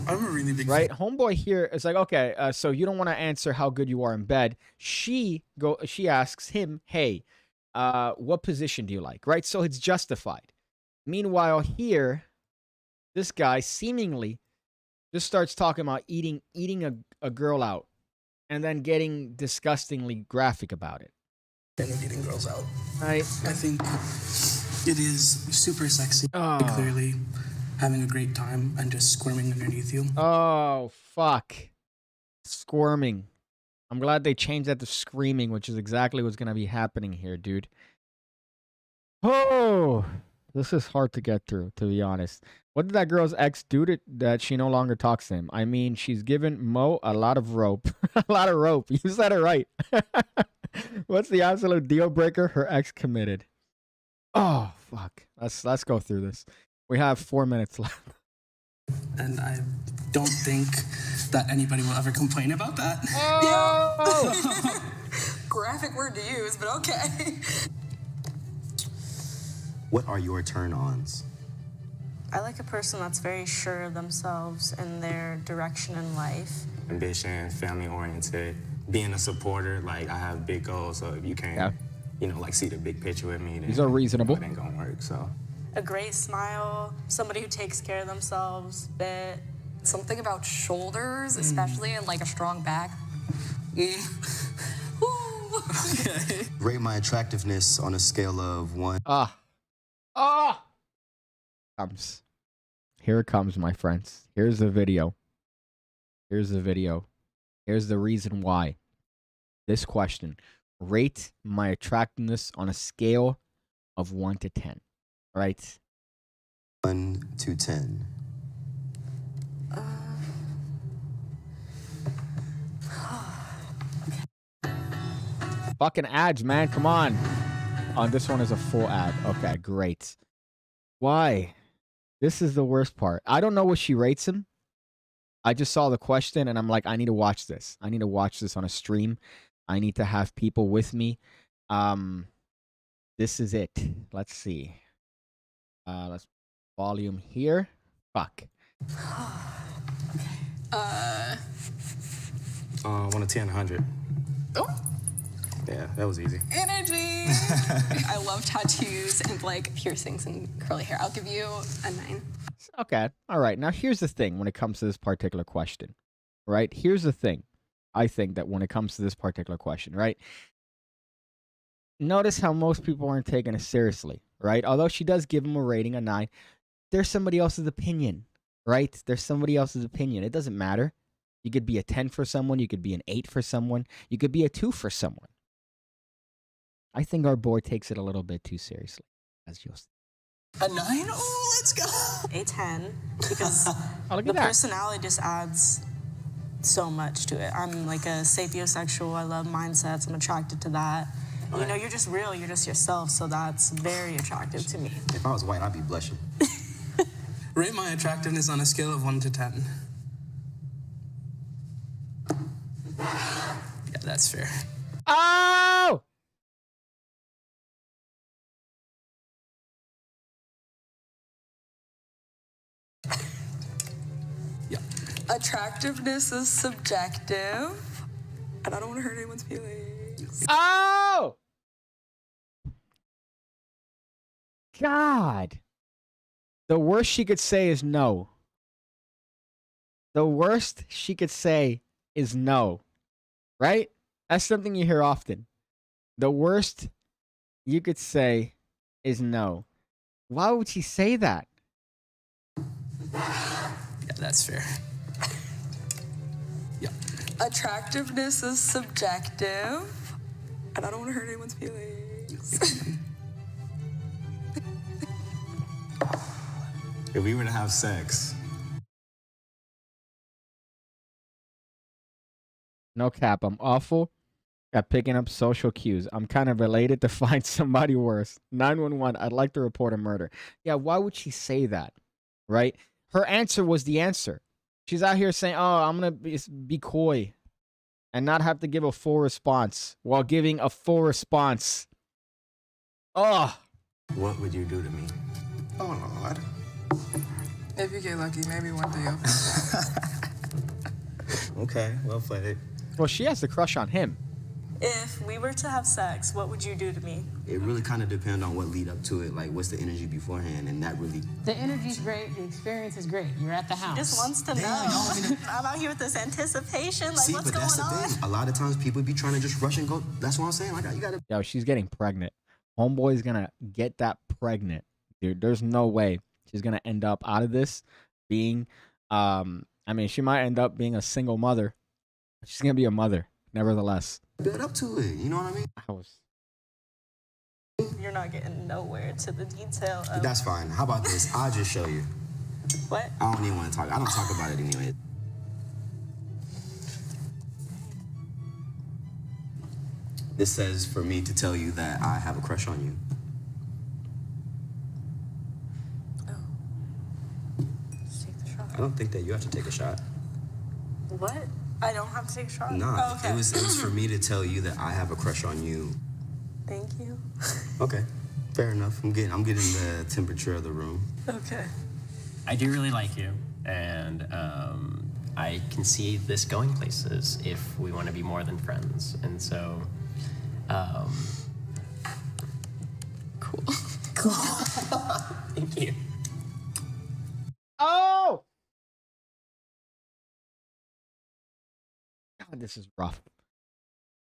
I'm a really big right. Homeboy here is like, okay, so you don't want to answer how good you are in bed. She asks him, hey, what position do you like? Right. So it's justified. Meanwhile, here, this guy seemingly just starts talking about eating a girl out, and then getting disgustingly graphic about it. And eating girls out. I think it is super sexy. Clearly having a great time and just squirming underneath you. Oh, fuck. Squirming. I'm glad they changed that to screaming, which is exactly what's going to be happening here, dude. Oh, this is hard to get through, to be honest. What did that girl's ex do that she no longer talks to him? I mean, she's given Mo a lot of rope. A lot of rope. You said it right. What's the absolute deal breaker? Her ex committed. Oh, fuck. Let's go through this. We have 4 minutes left. And I don't think that anybody will ever complain about that. Yeah. Graphic word to use, but okay. What are your turn-ons? I like a person that's very sure of themselves and their direction in life. Ambition, family-oriented, being a supporter. Like, I have big goals, so if you can't, you know, like, see the big picture with me, then these are reasonable. It ain't gonna work, so. A great smile, somebody who takes care of themselves, fit. Something about shoulders, especially, and like a strong back. Okay. Rate my attractiveness on a scale of 1. Comes. Here it comes, my friends. Here's the video. Here's the video. Here's the reason why. This question. Rate my attractiveness on a scale of 1 to 10. Right? 1 to 10. Fucking ads, man. Come on. This one is a full ad. Okay, great. Why? This is the worst part. I don't know what she rates him. I just saw the question and I'm like, I need to watch this. I need to watch this on a stream. I need to have people with me. This is it. Let's see. Let's volume here. Fuck. 1 to 10, 100. Oh. Yeah, that was easy. Energy. I love tattoos and like piercings and curly hair. I'll give you a 9. Okay. All right. Now, here's the thing when it comes to this particular question, right? Here's the thing. I think that when it comes to this particular question, right? Notice how most people aren't taking it seriously, right? Although she does give him a rating, a 9, there's somebody else's opinion, right? There's somebody else's opinion. It doesn't matter. You could be a 10 for someone. You could be an 8 for someone. You could be a 2 for someone. I think our boy takes it a little bit too seriously, as you'll see. A 9? Oh, let's go. A 10, because Oh, look the at that. personality just adds so much to it. I'm like a sapiosexual. I love mindsets. I'm attracted to that. You know, you're just real. You're just yourself. So that's very attractive to me. If I was white, I'd be blushing. Rate my attractiveness on a scale of 1 to 10. Yeah, that's fair. Oh! Yeah. Attractiveness is subjective, and I don't want to hurt anyone's feelings. Oh! God. The worst she could say is no. The worst she could say is no. Right? That's something you hear often. The worst you could say is no. Why would she say that? Yeah, that's fair. Yeah. Attractiveness is subjective, and I don't want to hurt anyone's feelings. If we were to have sex, No cap, I'm awful at picking up social cues. I'm kind of related to find somebody worse. 911, I'd like to report a murder. Yeah, why would she say that? Right? Her answer was the answer. She's out here saying, oh, I'm going to be coy and not have to give a full response while giving a full response. Oh. what would you do to me? Oh, Lord. If you get lucky, maybe one day you'll. Okay, well played. Well, she has a crush on him. If we were to have sex, what would you do to me? It really kind of depends on what lead up to it. Like, what's the energy beforehand, and that really. The energy's great. The experience is great. You're at the house. She just wants to know. I'm out here with this anticipation. Like, See, what's but that's going the on? thing. A lot of times people be trying to just rush and go. That's what I'm saying. Like, you gotta. Yo, she's getting pregnant. Homeboy's gonna get that pregnant. Dude, there's no way she's gonna end up out of this being, I mean, she might end up being a single mother. She's gonna be a mother, nevertheless. Build up to it. You know what I mean? You're not getting nowhere to the detail of... That's fine. How about this? I'll just show you. What? I don't even want to talk. I don't talk about it anyway. This says for me to tell you that I have a crush on you. Let's take the shot. I don't think that you have to take a shot. What? I don't have to take a shot? Nah, Oh, okay. it was for me to tell you that I have a crush on you. Thank you. Okay, fair enough. I'm getting the temperature of the room. Okay. I do really like you, and I can see this going places if we want to be more than friends. And so, Cool. thank you. Oh! God, this is rough.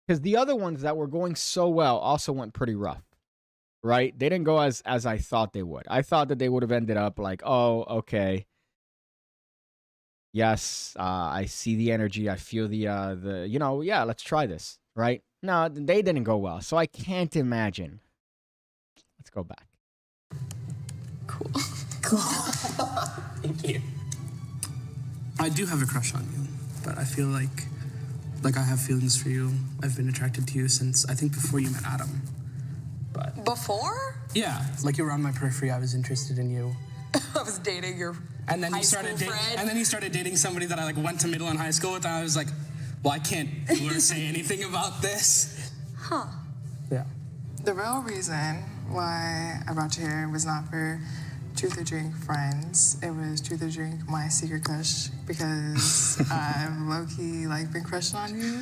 Because the other ones that were going so well also went pretty rough, right? They didn't go as I thought they would. I thought that they would have ended up like, oh, okay. Yes, I see the energy. I feel the yeah, let's try this, right? No, they didn't go well. So I can't imagine. Let's go back. Cool. Thank you. I do have a crush on you, but I feel like I have feelings for you. I've been attracted to you since I think before you met Adam. But Before? yeah, like you were on my periphery. I was interested in you. I was dating your And then high he started school friend. and then he started dating somebody that I like went to middle and high school with. And I was like, well, I can't do or say anything about this. Huh. Yeah. The real reason why I brought you here was not for Truth or Drink friends. It was Truth or Drink my secret crush because I've low-key like been crushing on you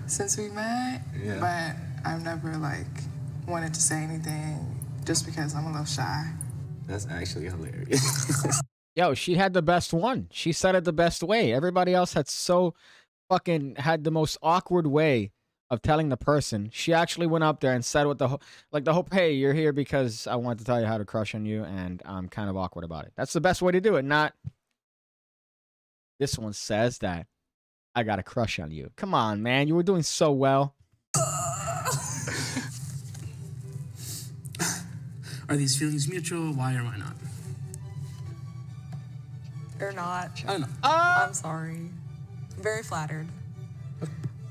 since we met. Yeah. But I've never like wanted to say anything just because I'm a little shy. That's actually hilarious. Yo, she had the best one. She said it the best way. Everybody else had had the most awkward way of telling the person. She actually went up there and said with the hope, hey, you're here because I want to tell you how to crush on you, and I'm kind of awkward about it. That's the best way to do it. Not this one says that I got a crush on you. Come on, man. You were doing so well. Are these feelings mutual? Why or why not? They're not. I don't know. I'm sorry. I'm very flattered.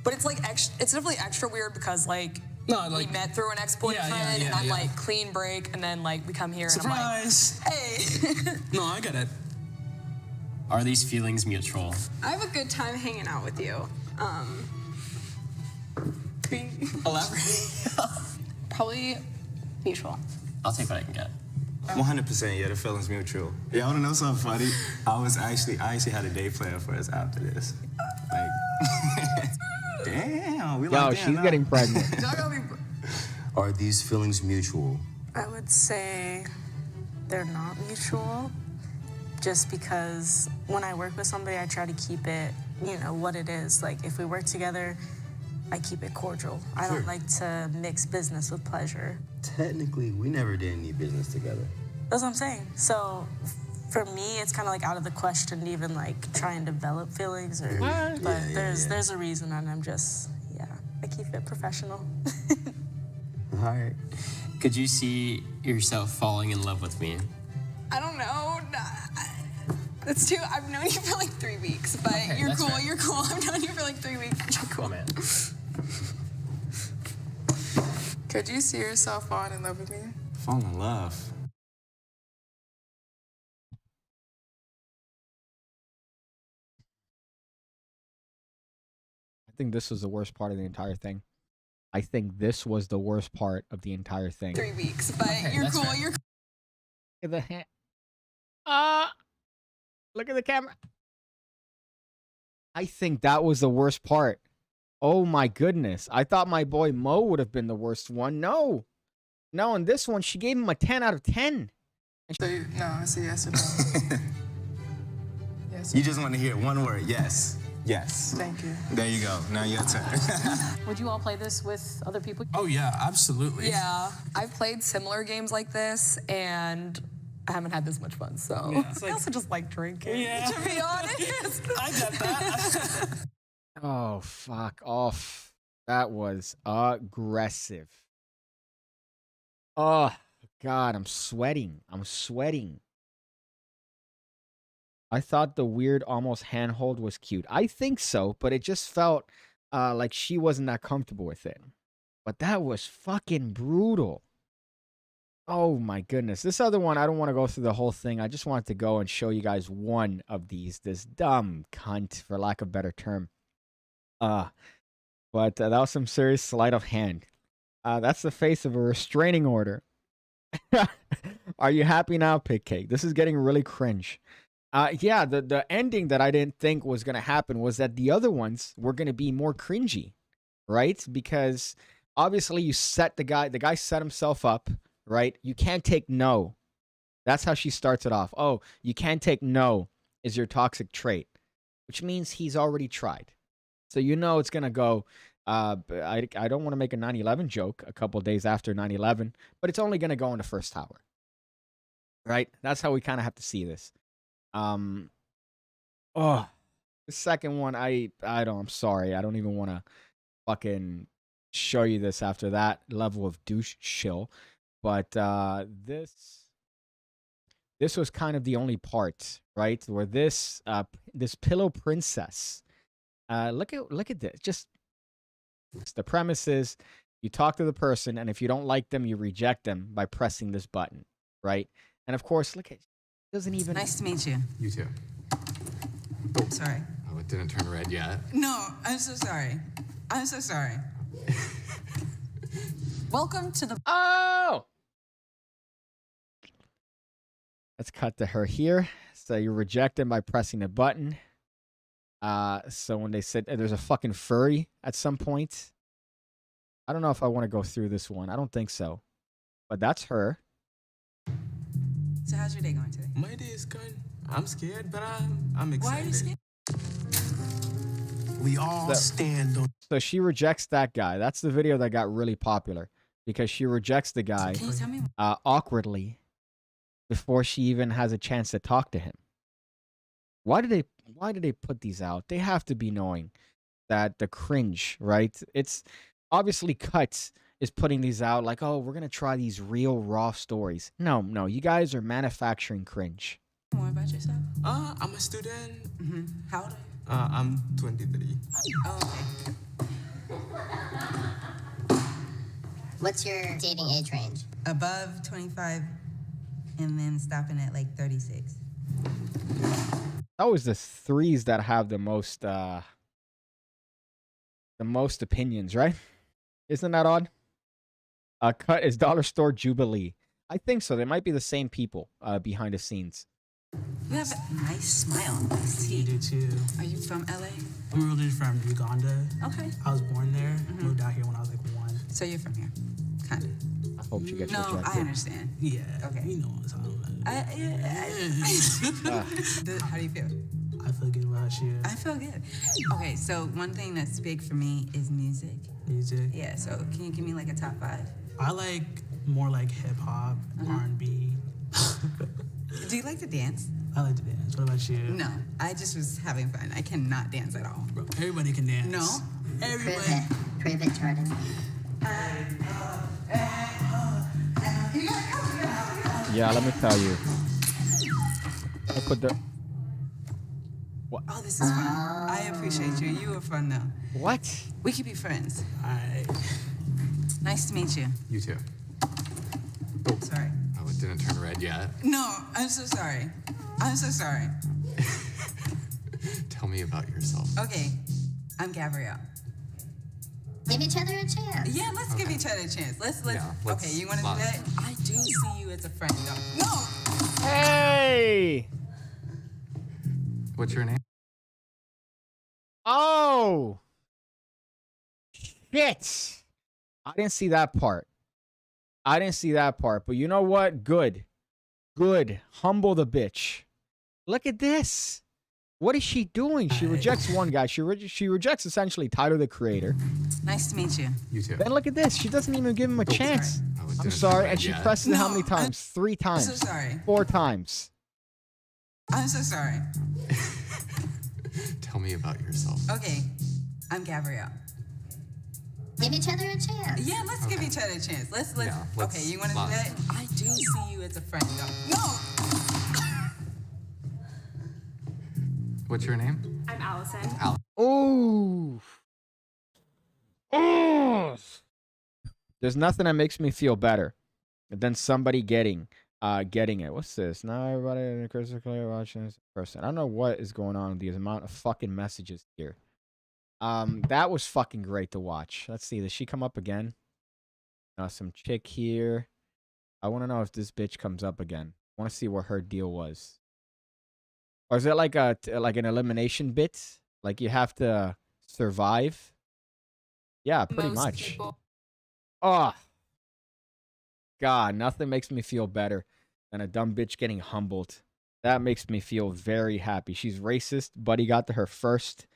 But it's like it's definitely extra weird because like we met through an ex-boyfriend and I'm like clean break and then like we come here Surprise. and I'm like, hey. No, I get it. Are these feelings mutual? I have a good time hanging out with you. Elaborate. Probably mutual. I'll take what I can get. 100%, yeah, the feeling's mutual. Yeah, I wanna know something funny? I actually had a day plan for us after this. Like, damn, we like Yo, she's getting pregnant. Are these feelings mutual? I would say they're not mutual just because when I work with somebody, I try to keep it, what it is. Like, if we work together, I keep it cordial. I don't like to mix business with pleasure. Technically, we never did any business together. That's what I'm saying. So, for me, it's kind of like out of the question to even like try and develop feelings. But there's a reason, and I'm just, I keep it professional. All right. Could you see yourself falling in love with me? I don't know. That's too. I've known you for like 3 weeks, but Okay, you're that's cool. fair. You're cool. I've known you for like 3 weeks. You're cool. Oh, man. Could you see yourself falling in love with me? Fall in love. I think this was the worst part of the entire thing. I think this was the worst part of the entire thing. 3 weeks, but Okay, you're that's cool. fair. You're cool. Look at the hand. Look at the camera. I think that was the worst part. Oh my goodness. I thought my boy Mo would have been the worst one. No. No, in this one, she gave him a 10 out of 10. So no, it's a yes or no. Yes. You just want to hear one word, yes. Yes. Thank you. There you go, now your turn. Would you all play this with other people? Oh yeah, absolutely. Yeah, I've played similar games like this and I haven't had this much fun. So I also just like drinking. Yeah. To be honest. I get that. Oh, fuck off. That was aggressive. Oh, God, I'm sweating. I'm sweating. I thought the weird almost handhold was cute. I think so, but it just felt like she wasn't that comfortable with it. But that was fucking brutal. Oh my goodness. This other one, I don't want to go through the whole thing. I just wanted to go and show you guys one of these. This dumb cunt, for lack of a better term. But that was some serious sleight of hand. That's the face of a restraining order. Are you happy now, PigCake? This is getting really cringe. Yeah, the ending that I didn't think was going to happen was that the other ones were going to be more cringy, right? Because obviously you set the guy set himself up, right? You can't take no. That's how she starts it off. Oh, you can't take no is your toxic trait, which means he's already tried. So you know it's going to go. I don't want to make a 9/11 joke a couple of days after 9/11, but it's only going to go in the first hour. Right? That's how we kind of have to see this. The second one, I'm sorry. I don't even want to fucking show you this after that level of douche chill. But this was kind of the only part, right? Where this pillow princess. Look at this. Just the premise is you talk to the person, and if you don't like them, you reject them by pressing this button, right? And of course, look at it. Doesn't even. Nice to meet you. You too. Sorry. Oh, it didn't turn red yet. No, I'm so sorry. I'm so sorry. Welcome to the. Oh! Let's cut to her here. So you reject them by pressing the button. So when they said there's a fucking furry at some point. I don't know if I want to go through this one. I don't think so. But that's her. So how's your day going today? My day is good. I'm scared, but I'm excited. Why are you scared? We all stand on. So she rejects that guy. That's the video that got really popular because she rejects the guy Can you tell me? awkwardly before she even has a chance to talk to him. Why did they put these out? They have to be knowing that the cringe, right? It's obviously Cuts is putting these out like, oh, we're going to try these real raw stories. No, you guys are manufacturing cringe. More about yourself? I'm a student. Mm-hmm. How old are you? I'm 23. Oh, okay. What's your dating age range? Above 25 and then stopping at like 36. Always the threes that have the most opinions, right? Isn't that odd? Cut is Dollar Store Jubilee. I think so. They might be the same people behind the scenes. You have a nice smile and nice You teeth. do too. Are you from LA? I'm originally from Uganda. Okay. I was born there. Moved out here when I was like 1. So you're from here? Kind of. I hope she gets No, rejected. I understand. Yeah. Okay. You know what I'm talking about. How do you feel? I feel good about you. I feel good. Okay, so one thing that's big for me is music. Music. Yeah, so can you give me like a top 5? I like more like hip hop, R&B. Do you like to dance? I like to dance. What about you? No, I just was having fun. I cannot dance at all. Bro, everybody can dance. No? Everybody. Prove it, Jordan. Yeah, let me tell you. I put the. What? Oh, this is fun. I appreciate you. You were fun though. What? We could be friends. Alright. Nice to meet you. You too. Sorry. Oh, it didn't turn red yet. No, I'm so sorry. I'm so sorry. Tell me about yourself. Okay, I'm Gabrielle. Give each other a chance. Yeah, let's give each other a chance. Let's. Yeah, let's okay, you want to do that? I do see you as a friend, though. No. Hey! What's your name? Oh! Shit! I didn't see that part. But you know what? Good. Humble the bitch. Look at this. What is she doing? She rejects one guy. She rejects essentially Tyler, the Creator. Nice to meet you. You too. Then look at this. She doesn't even give him a chance. Oh, it I'm didn't sorry. turn And red she yet. presses it how No, many times? 3 times. I'm so sorry. 4 times. I'm so sorry. Tell me about yourself. Okay, I'm Gabrielle. Give each other a chance. Yeah, let's give each other a chance. Let's. Yeah, let's okay, you want to do lie. that? I do see you as a friend, though. No. What's your name? I'm Allison. Ooh. Ooh. There's nothing that makes me feel better And then somebody getting it. What's this? Now everybody in the crystal clear watching this person. I don't know what is going on with the amount of fucking messages here. That was fucking great to watch. Let's see. Does she come up again? Some chick here. I want to know if this bitch comes up again. I want to see what her deal was. Or is it like an elimination bit? Like you have to survive? Yeah, pretty much. Oh, God, nothing makes me feel better than a dumb bitch getting humbled. That makes me feel very happy. She's racist. Buddy got to her first.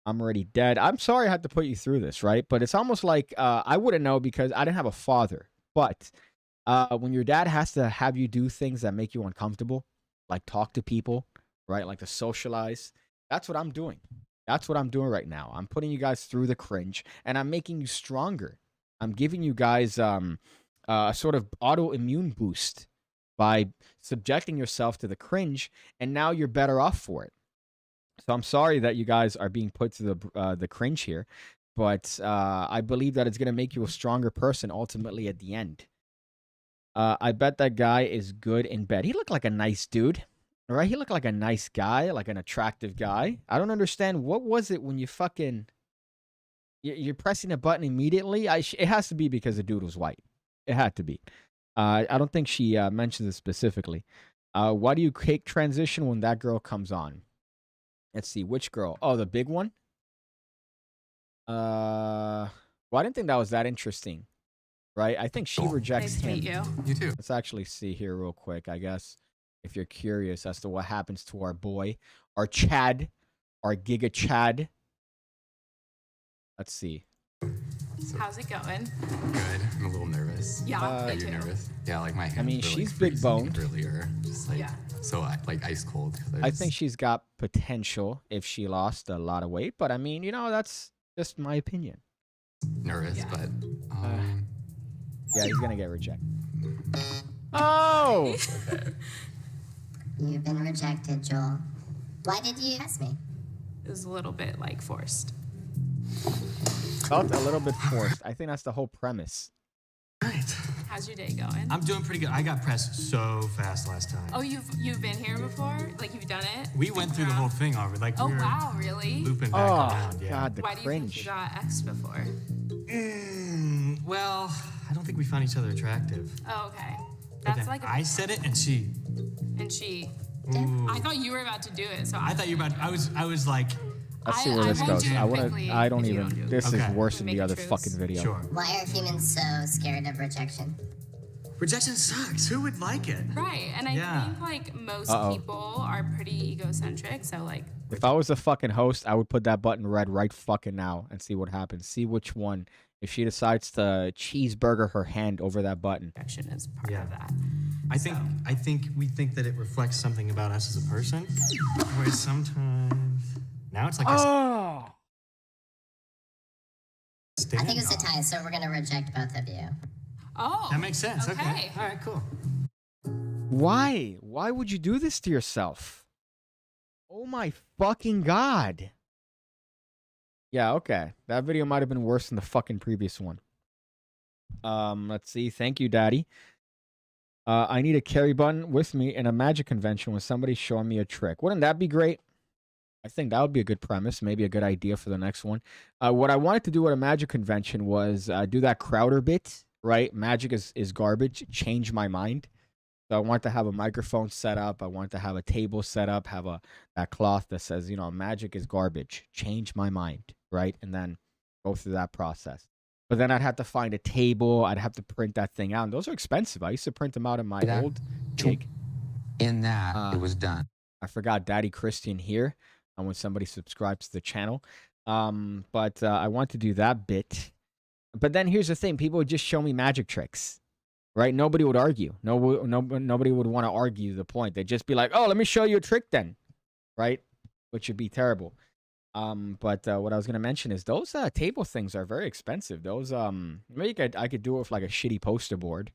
I'm already dead. I'm sorry I had to put you through this, right? But it's almost like I wouldn't know because I didn't have a father. But when your dad has to have you do things that make you uncomfortable, like talk to people, right? Like to socialize, that's what I'm doing. That's what I'm doing right now. I'm putting you guys through the cringe, and I'm making you stronger. I'm giving you guys a sort of autoimmune boost by subjecting yourself to the cringe, and now you're better off for it. So I'm sorry that you guys are being put through the cringe here, but I believe that it's going to make you a stronger person ultimately at the end. I bet that guy is good in bed. He looked like a nice dude. All right, he looked like a nice guy, like an attractive guy. I don't understand. What was it when you fucking... You're pressing a button immediately? It has to be because the dude was white. It had to be. I don't think she mentions it specifically. Why do you cake transition when that girl comes on? Let's see. Which girl? Oh, the big one? Well, I didn't think that was that interesting. Right? I think she rejects him. Nice to meet you. You too. Let's actually see here real quick, I guess. If you're curious as to what happens to our boy, our Chad, our Giga Chad. Let's see. How's it going? Good. I'm a little nervous. Yeah, Are you nervous? Yeah, like my hands. I mean, were, she's like, big boned. Earlier, just like so, like ice cold. I think she's got potential if she lost a lot of weight, but I mean, you know, that's just my opinion. Nervous, but yeah, he's gonna get rejected. Oh. Okay. You've been rejected, Joel. Why did you ask me? It was a little bit like forced. Felt a little bit forced. I think that's the whole premise. How's your day going? I'm doing pretty good. I got pressed so fast last time. Oh, you've been here before? Like you've done it? We went through the whole thing already. Like Oh we were wow, really? looping back around. Yeah. God, the Why do you cringe. think you got X'd before? Well, I don't think we found each other attractive. Oh, okay. But That's then like a I said it, and she. and she. Ooh. I thought you were about to do it, so I thought you were about. I was like. Let's see where this won't goes. do it I want quickly to. I don't if you even. don't do it. This is Okay. worse than Make the a other truce. fucking video. Sure. Why are humans so scared of rejection? Rejection sucks. Who would like it? Right, and I Yeah. think like most Uh-oh. people are pretty egocentric, so like If I was a fucking host, I would put that button red right fucking now and see what happens. See which one. If she decides to cheeseburger her hand over that button. rejection is part of that. I think we think that it reflects something about us as a person. Whereas sometimes now it's like Oh. I think it's a tie, so we're gonna reject both of you. Oh, that makes sense. Okay. okay. All right. Cool. Why? Why would you do this to yourself? Oh my fucking God. Yeah, okay. That video might have been worse than the fucking previous one. Let's see. Thank you, Daddy. I need a carry button with me in a magic convention when somebody's showing me a trick. Wouldn't that be great? I think that would be a good premise, maybe a good idea for the next one. What I wanted to do at a magic convention was do that Crowder bit, right? Magic is garbage. Change my mind. So I want to have a microphone set up. I want to have a table set up, have that cloth that says, you know, magic is garbage. Change my mind, right? And then go through that process. But then I'd have to find a table. I'd have to print that thing out. And those are expensive. I used to print them out in my old gig. In that, it was done. I forgot Daddy Christian here when somebody subscribes to the channel. But I want to do that bit. But then here's the thing. People would just show me magic tricks. Right? Nobody would argue. Nobody would want to argue the point. They'd just be like, oh, let me show you a trick then. Right? Which would be terrible. But what I was going to mention is those table things are very expensive. Those, maybe I could do it with like a shitty poster board.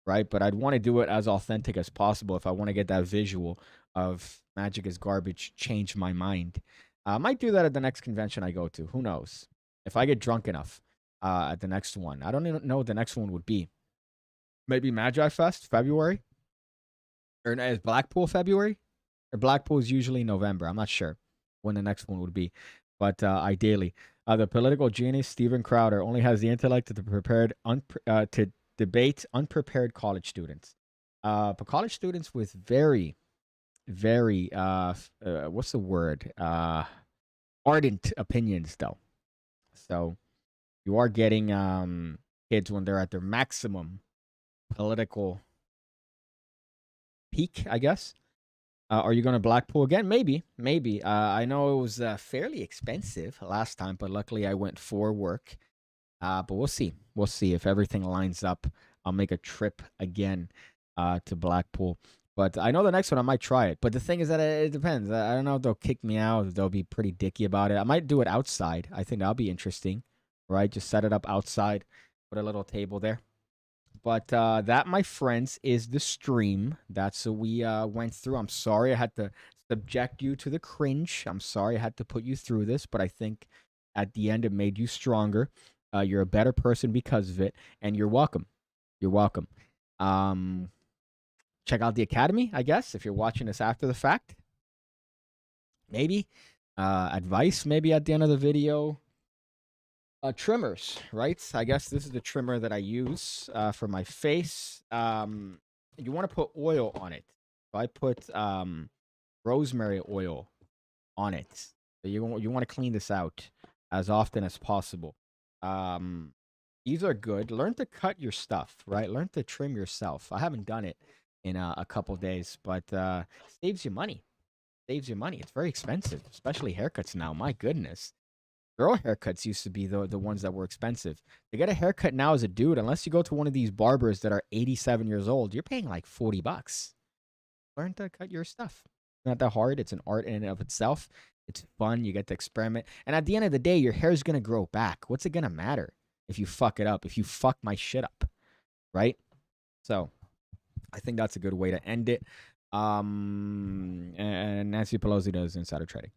Right? But I'd want to do it as authentic as possible if I want to get that visual of magic is garbage, change my mind. I might do that at the next convention I go to. Who knows? If I get drunk enough at the next one. I don't even know what the next one would be. Maybe Magi Fest, February. Or is Blackpool February? Or Blackpool is usually November. I'm not sure when the next one would be. But ideally. The political genius, Steven Crowder, only has the intellect to debate unprepared college students. But college students with very, very, what's the word? Ardent opinions, though. So you are getting kids when they're at their maximum political peak, I guess. Are you going to Blackpool again? Maybe. I know it was fairly expensive last time, but luckily I went for work. But we'll see. We'll see if everything lines up. I'll make a trip again to Blackpool. But I know the next one I might try it. But the thing is that it depends. I don't know if they'll kick me out. If they'll be pretty dicky about it. I might do it outside. I think that'll be interesting, right? Just set it up outside. Put a little table there. But that, my friends, is the stream. That's what we went through. I'm sorry I had to subject you to the cringe. I'm sorry I had to put you through this, but I think at the end it made you stronger. You're a better person because of it, and you're welcome. You're welcome. Check out the Academy, I guess, if you're watching this after the fact. Maybe. Advice, maybe at the end of the video. Trimmers, right? I guess this is the trimmer that I use for my face. You want to put oil on it. So I put rosemary oil on it. So you want to clean this out as often as possible. These are good. Learn to cut your stuff, right? Learn to trim yourself. I haven't done it in a couple days, but saves you money. Saves you money. It's very expensive, especially haircuts now. My goodness. Girl haircuts used to be the ones that were expensive. To get a haircut now as a dude, unless you go to one of these barbers that are 87 years old, you're paying like $40. Learn to cut your stuff. It's not that hard. It's an art in and of itself. It's fun. You get to experiment. And at the end of the day, your hair is going to grow back. What's it going to matter if you fuck it up, if you fuck my shit up, right? So I think that's a good way to end it. And Nancy Pelosi does insider trading.